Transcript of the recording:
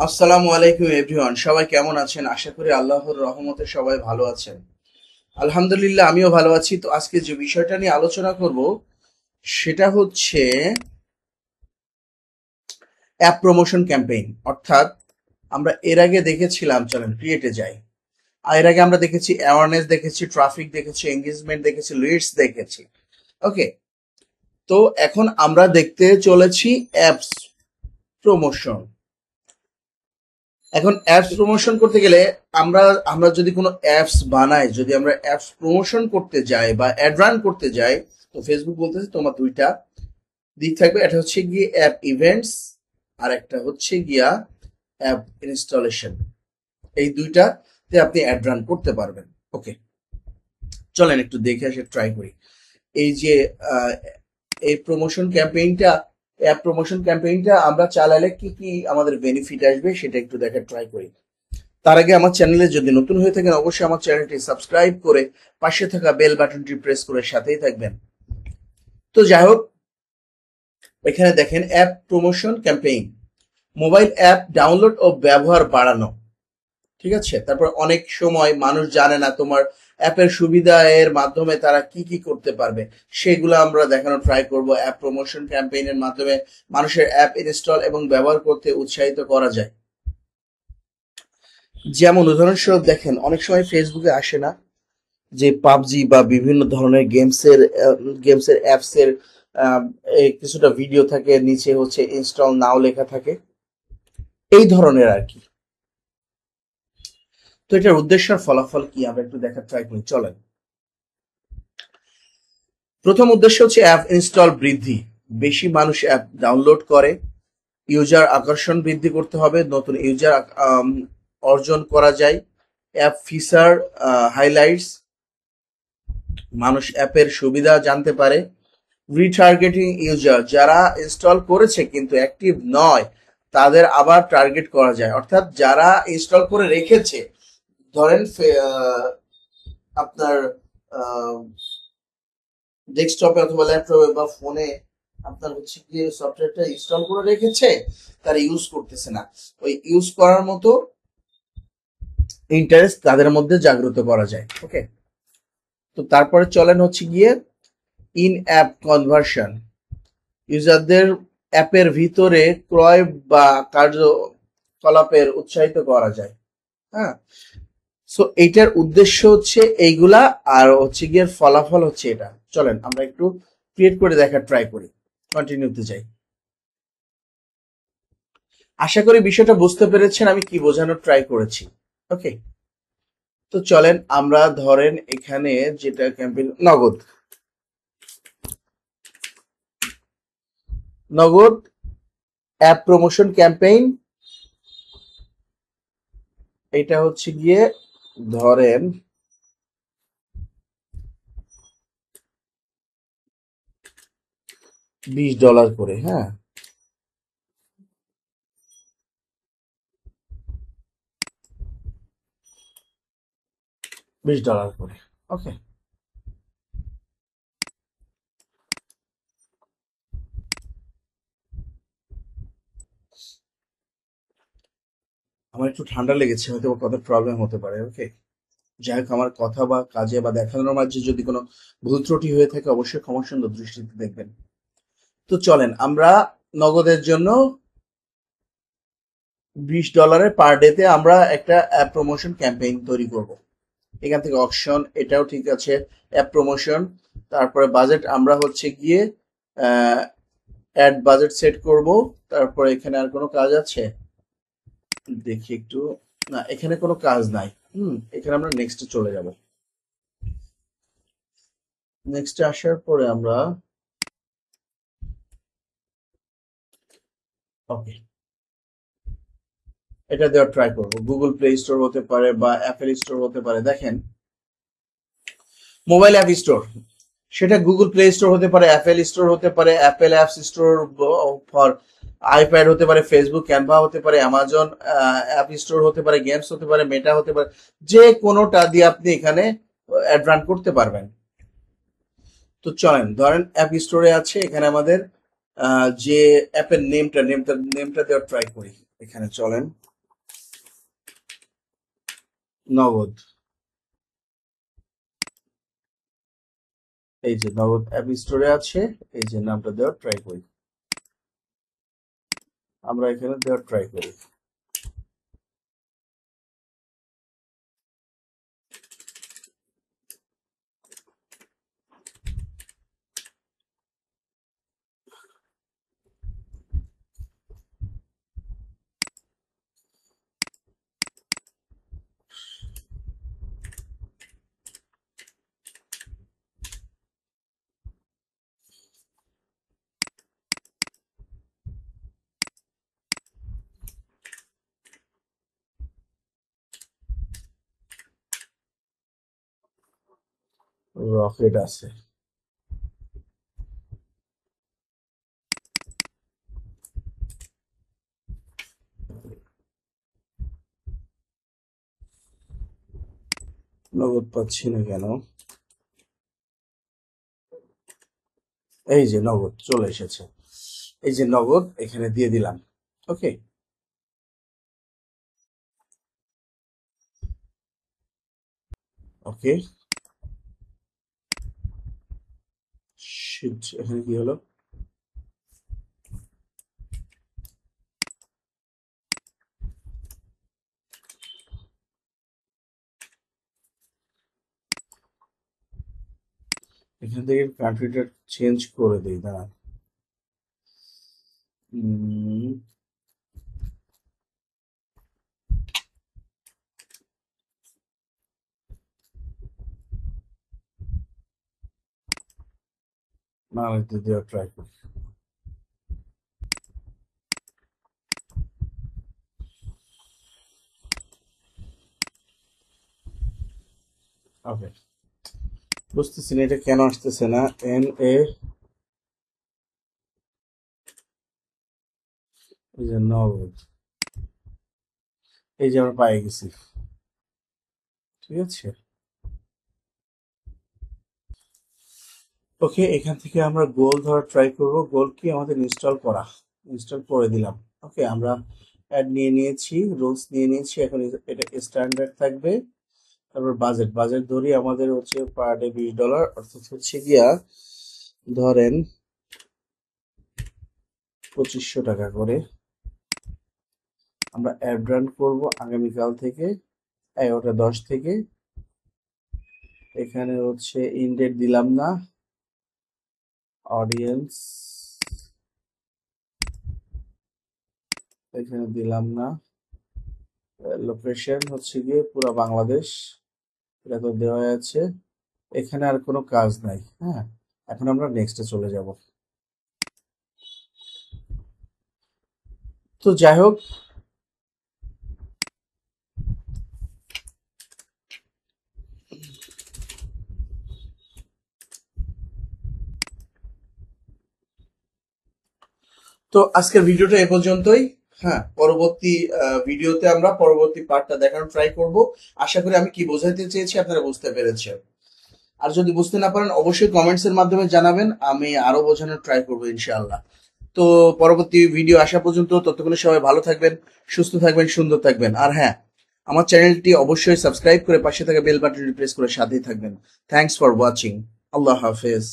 আসসালামু আলাইকুম এভরিওয়ান, সবাই কেমন আছেন? আশা করি আল্লাহর রহমতে সবাই ভালো আছেন। আলহামদুলিল্লাহ, আমিও ভালো আছি। তো আজকে যে বিষয়টা নিয়ে আলোচনা করব সেটা হচ্ছে অ্যাপ প্রমোশন ক্যাম্পেইন। অর্থাৎ আমরা এর আগে দেখেছিলাম, চলেন ক্রিয়েটে যাই। এর আগে আমরা দেখেছি অ্যাওয়ারনেস, দেখেছি ট্রাফিক, দেখেছি এঙ্গেজমেন্ট, দেখেছি লিডস, দেখেছি। ওকে, তো এখন আমরা দেখতে চলেছি অ্যাপস প্রমোশন। এখন অ্যাপস প্রমোশন করতে গেলে আমরা আমরা যদি কোনো অ্যাপস বানাই, যদি আমরা অ্যাপস প্রমোশন করতে যাই বা অ্যাড রান করতে যাই, তো ফেসবুক বলতেছে তোমার দুইটা দিক থাকবে। এটা হচ্ছে গিয়ে অ্যাপ ইভেন্টস, আর একটা হচ্ছে গিয়া অ্যাপ ইনস্টলেশন। এই দুইটাতে আপনি অ্যাড রান করতে পারবেন। ওকে, চলেন একটু দেখে আসে, ট্রাই করি। এই যে আহ, এই প্রমোশন ক্যাম্পেইনটা, অ্যাপ প্রমোশন ক্যাম্পেইনটা আমরা চালালে কি কি আমাদের বেনিফিট আসবে সেটা একটু দেখার ট্রাই করি। তার আগে আমার চ্যানেলে যদি নতুন হয়ে থাকেন, অবশ্যই আমার চ্যানেলটি সাবস্ক্রাইব করে পাশে থাকা বেল বাটনটি প্রেস করে সাথেই থাকবেন। তো যাই হোক, এখানে দেখেন app promotion campaign, mobile app download ও ব্যবহার বাড়ানো। ঠিক আছে, তারপর অনেক সময় মানুষ জানে না তোমার অ্যাপের সুবিধা, এর মাধ্যমে তারা কি কি করতে পারবে সেগুলো আমরা দেখানো ট্রাই করব। অ্যাপ প্রমোশন ক্যাম্পেইনের মাধ্যমে মানুষের অ্যাপ ইনস্টল এবং ব্যবহার করতে উৎসাহিত করা যায়। যেমন উদাহরণস্বরূপ দেখেন, অনেক সময় ফেসবুকে আসে না যে পাবজি বা বিভিন্ন ধরনের গেমসের অ্যাপসের কিছুটা ভিডিও থাকে, নিচে হচ্ছে ইনস্টল নাও লেখা থাকে, এই ধরনের আর কি। তো এটার উদ্দেশ্য আর ফলাফল কি আমরা একটু দেখার ট্রাই করি, চলেন। প্রথম উদ্দেশ্য হচ্ছে অ্যাপ ইনস্টল বৃদ্ধি। বেশি মানুষ অ্যাপ ডাউনলোড করে, ইউজার আকর্ষণ বৃদ্ধি করতে হবে, নতুন ইউজার অর্জন করা যায়। অ্যাপ ফিচার হাইলাইটস, মানুষ অ্যাপের সুবিধা জানতে পারে। রিটার্গেটিং ইউজার, যারা ইনস্টল করেছে কিন্তু অ্যাক্টিভ নয় তাদের আবার টার্গেট করা যায়। অর্থাৎ যারা ইনস্টল করে রেখেছে, ধরেন আপনার ডেস্কটপে অথবা ল্যাপটপে বা ফোনে আপনার হচ্ছে গিয়ে সফটওয়্যারটা ইনস্টল করে রেখেছে, তারা ইউজ করতেছে না, ওই ইউজ করার মতো ইন্টারেস্ট তাদের মধ্যে জাগ্রত করা যায়। ওকে, তো তারপরে চলেন হচ্ছে গিয়ে ইন অ্যাপ কনভার্সন, ইউজারদের অ্যাপের ভিতরে ক্রয় বা কার্যকলাপের উৎসাহিত করা যায়। হ্যাঁ, সো এইটার উদ্দেশ্য হচ্ছে এইগুলা, আর হচ্ছে গিয়ে ফলাফল হচ্ছে এটা। চলেন আমরা একটু ক্রিয়েট করে দেখার ট্রাই করি, কন্টিনিউতে যাই। আশা করি বিষয়টা বুঝতে পেরেছেন আমি কি বোঝানোর ট্রাই করেছি। ওকে, তো চলেন আমরা ধরেন এখানে যেটা ক্যাম্পেইন, নগদ নগদ অ্যাপ প্রমোশন ক্যাম্পেইন। এটা হচ্ছে গিয়ে ধরেন $20 করে। হ্যাঁ, $20 করে। ওকে, আমার একটু ঠান্ডা লেগেছে, হয়তো কত প্রবলেম হতে পারে। ওকে, যাই হোক, আমার কথা বা কাজে বা দেখানোর মাঝে যদি কোনো ভুল ত্রুটি হয়ে থাকে অবশ্যই ক্ষমা সুন্দর দৃষ্টিতে দেখবেন। তো চলেন আমরা নগদের জন্য $20 পার ডেতে আমরা একটা অ্যাপ প্রমোশন ক্যাম্পেইন তৈরি করব। এখান থেকে অপশন, এটাও ঠিক আছে, অ্যাপ প্রমোশন। তারপরে বাজেট আমরা হচ্ছে গিয়ে অ্যাড বাজেট সেট করব। তারপরে এখানে আর কোনো কাজ আছে দেখি একটু, না এখানে কোনো কাজ নাই। এখানে আমরা নেক্সটে চলে যাব। নেক্সটে আসার পরে আমরা, ওকে, এটা দেওয়ার ট্রাই করব। গুগল প্লে স্টোর হতে পারে বা অ্যাপেল স্টোর হতে পারে। দেখেন, মোবাইল অ্যাপ স্টোর, সেটা গুগল প্লে স্টোর হতে পারে, অ্যাপেল স্টোর হতে পারে, Apple apps store for iPad হতে পারে, ফেসবুক ক্যানভা হতে পারে, অ্যামাজন অ্যাপ স্টোর হতে পারে, গেমস হতে পারে, মেটা হতে পারে। যে কোনোটা দিয়ে আপনি এখানে অ্যাড রান করতে পারবেন। তো চলেন ধরেন অ্যাপ স্টোরে আছে, এখানে আমাদের যে অ্যাপের নেমটা দেওয়ার ট্রাই করি। এখানে চলেন নগদ, এই যে নগদ অ্যাপ স্টোরে আছে, এই যে নামটা দেওয়ার ট্রাই করি, আমরা এখানে দেওয়ার ট্রাই করি। রকেট আছে, নগদ পাচ্ছি না কেন? এই যে নগদ চলে এসেছে, এই যে নগদ এখানে দিয়ে দিলাম। ওকে, ওকে, এখানে কি হলো? এখান থেকে কান্ট্রিটা চেঞ্জ করে দিই না? বাংলাতে দেওয়ার ট্রাই করি। ওকে, বুঝতেছি না এটা কেন আসতেছে না। NA, এই যে নগদ, এই যে আমরা পাই গেছি। ঠিক আছে, ওকে, এখান থেকে আমরা গোল ধরা ট্রাই করব। গোল কি আমাদের ইনস্টল করা, ইনস্টল করে দিলাম। ওকে, আমরা অ্যাড নিয়ে নিয়েছি, রুলস নিয়ে নিয়েছি, এখন এটা স্ট্যান্ডার্ড থাকবে। তারপর বাজেট, বাজেট ধরি আমাদের হচ্ছে পার ডে $20, অর্থাৎ হচ্ছে গিয়া ধরেন 2500 টাকা করে। আমরা অ্যাড রান করবো আগামীকাল থেকে 11টা 10 থেকে। এখানে হচ্ছে ইনডেট দিলাম না, অডিয়েন্স এখানে দিলাম না, লোকেশন হচ্ছে গিয়ে পুরো বাংলাদেশ, এটা তো দেওয়া আছে। এখানে আর কোনো কাজ নাই। হ্যাঁ, এখন আমরা নেক্সটে চলে যাব। তো যাই হোক, তো আজকের ভিডিওটা এ পর্যন্তই। হ্যাঁ, পরবর্তী ভিডিওতে আমরা পরবর্তী পার্টটা দেখানোর ট্রাই করব। আশা করি আমি কি বোঝাতে চেয়েছি আপনারা বুঝতে পেরেছেন। আর যদি বুঝতে না পারেন অবশ্যই কমেন্টস এর মাধ্যমে জানাবেন, আমি আরো বোঝানোর ট্রাই করবো ইনশাআল্লাহ। তো পরবর্তী ভিডিও আসা পর্যন্ত ততক্ষণে সবাই ভালো থাকবেন, সুস্থ থাকবেন, সুন্দর থাকবেন। আর হ্যাঁ, আমার চ্যানেলটি অবশ্যই সাবস্ক্রাইব করে পাশে থাকা বেল বাটনটি প্রেস করে সাথেই থাকবেন। Thanks for watching. আল্লাহ হাফেজ।